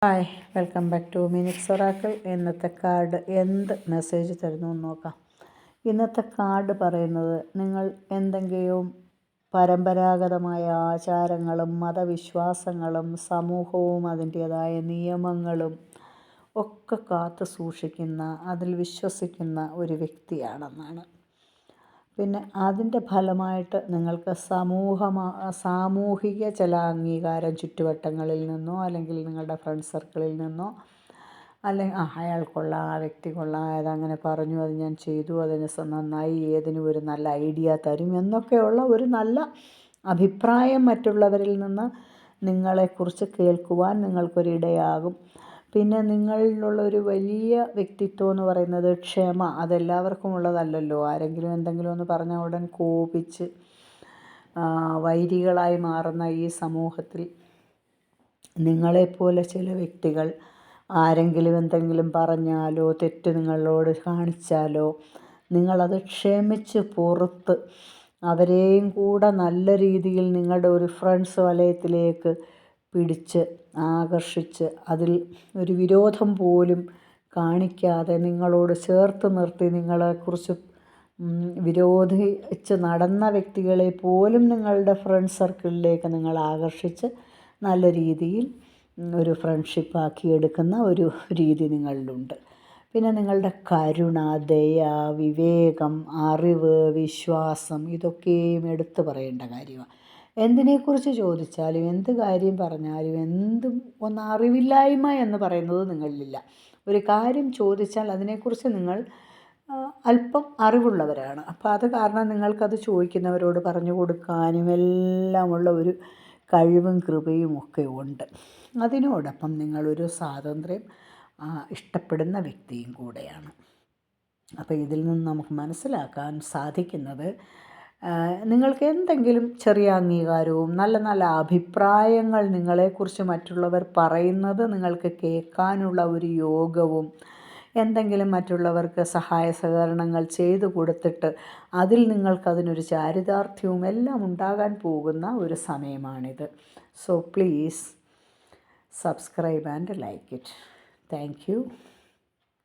Hi, welcome back two minutes Oracle. ഇന്നത്തെ card എന്ത് message തരുന്നു എന്ന് നോക്കാം. ഇന്നത്തെ കാർഡ് പറയുന്നത്, നിങ്ങൾ എന്തെങ്കിലും പരമ്പരാഗതമായ ആചാരങ്ങളും മതവിശ്വാസങ്ങളും സമൂഹവും അതിൻ്റേതായ നിയമങ്ങളും ഒക്കെ കാത്തു സൂക്ഷിക്കുന്ന, അതിൽ വിശ്വസിക്കുന്ന ഒരു വ്യക്തിയാണെന്നാണ്. പിന്നെ അതിൻ്റെ ഫലമായിട്ട് നിങ്ങൾക്ക് സാമൂഹിക ചില അംഗീകാരം ചുറ്റുവട്ടങ്ങളിൽ നിന്നോ അല്ലെങ്കിൽ നിങ്ങളുടെ ഫ്രണ്ട് സർക്കിളിൽ നിന്നോ അല്ലെങ്കിൽ അയാൾ കൊള്ളാം, ആ വ്യക്തി കൊള്ളാം, അതങ്ങനെ പറഞ്ഞു, അത് ഞാൻ ചെയ്തു, അതിന് നന്നായി, ഏതിനും ഒരു നല്ല ഐഡിയ തരും എന്നൊക്കെയുള്ള ഒരു നല്ല അഭിപ്രായം മറ്റുള്ളവരിൽ നിന്ന് നിങ്ങളെക്കുറിച്ച് കേൾക്കുവാൻ നിങ്ങൾക്കൊരിടയാകും. പിന്നെ നിങ്ങളിലുള്ളൊരു വലിയ വ്യക്തിത്വം എന്ന് പറയുന്നത് ക്ഷമ. അതെല്ലാവർക്കും ഉള്ളതല്ലല്ലോ. ആരെങ്കിലും എന്തെങ്കിലും ഒന്ന് പറഞ്ഞാൽ ഉടൻ കോപിച്ച് വൈരികളായി മാറുന്ന ഈ സമൂഹത്തിൽ നിങ്ങളെപ്പോലെ ചില വ്യക്തികൾ ആരെങ്കിലും എന്തെങ്കിലും പറഞ്ഞാലോ തെറ്റ് നിങ്ങളോട് കാണിച്ചാലോ നിങ്ങളത് ക്ഷമിച്ച് പുറത്ത് അവരെയും കൂടെ നല്ല രീതിയിൽ നിങ്ങളുടെ ഒരു ഫ്രണ്ട്സ് വലയത്തിലേക്ക് പിടിച്ച് ആകർഷിച്ച് അതിൽ ഒരു വിരോധം പോലും കാണിക്കാതെ നിങ്ങളോട് ചേർത്ത് നിർത്തി നിങ്ങളെക്കുറിച്ച് വിരോധിച്ച് നടന്ന വ്യക്തികളെ പോലും നിങ്ങളുടെ ഫ്രണ്ട് സർക്കിളിലേക്ക് നിങ്ങൾ ആകർഷിച്ച് നല്ല രീതിയിൽ ഒരു ഫ്രണ്ട്ഷിപ്പാക്കി എടുക്കുന്ന ഒരു രീതി നിങ്ങളിലുണ്ട്. പിന്നെ നിങ്ങളുടെ കരുണ, ദയ, വിവേകം, അറിവ്, വിശ്വാസം ഇതൊക്കെയും എടുത്തു പറയേണ്ട കാര്യമാണ്. എന്തിനെക്കുറിച്ച് ചോദിച്ചാലും എന്ത് കാര്യം പറഞ്ഞാലും എന്തും ഒന്ന് അറിവില്ലായ്മ എന്ന് പറയുന്നത് നിങ്ങളിലില്ല. ഒരു കാര്യം ചോദിച്ചാൽ അതിനെക്കുറിച്ച് നിങ്ങൾ അല്പം അറിവുള്ളവരാണ്. അപ്പോൾ അത് കാരണം നിങ്ങൾക്കത് ചോദിക്കുന്നവരോട് പറഞ്ഞു കൊടുക്കാനും എല്ലാമുള്ള ഒരു കഴിവും കൃപയും ഒക്കെ ഉണ്ട്. അതിനോടൊപ്പം നിങ്ങളൊരു സ്വാതന്ത്ര്യം ഇഷ്ടപ്പെടുന്ന വ്യക്തിയും കൂടെയാണ്. അപ്പോൾ ഇതിൽ നിന്ന് നമുക്ക് മനസ്സിലാക്കാൻ സാധിക്കുന്നത്, നിങ്ങൾക്ക് എന്തെങ്കിലും ചെറിയ അംഗീകാരവും നല്ല നല്ല അഭിപ്രായങ്ങൾ നിങ്ങളെക്കുറിച്ച് മറ്റുള്ളവർ പറയുന്നത് നിങ്ങൾക്ക് കേൾക്കാനുള്ള ഒരു യോഗവും എന്തെങ്കിലും മറ്റുള്ളവർക്ക് സഹായ സഹകരണങ്ങൾ ചെയ്തു കൊടുത്തിട്ട് അതിൽ നിങ്ങൾക്കതിനൊരു ചാരിതാർത്ഥ്യവും എല്ലാം ഉണ്ടാകാൻ പോകുന്ന ഒരു സമയമാണിത്. So please subscribe and like it. Thank you.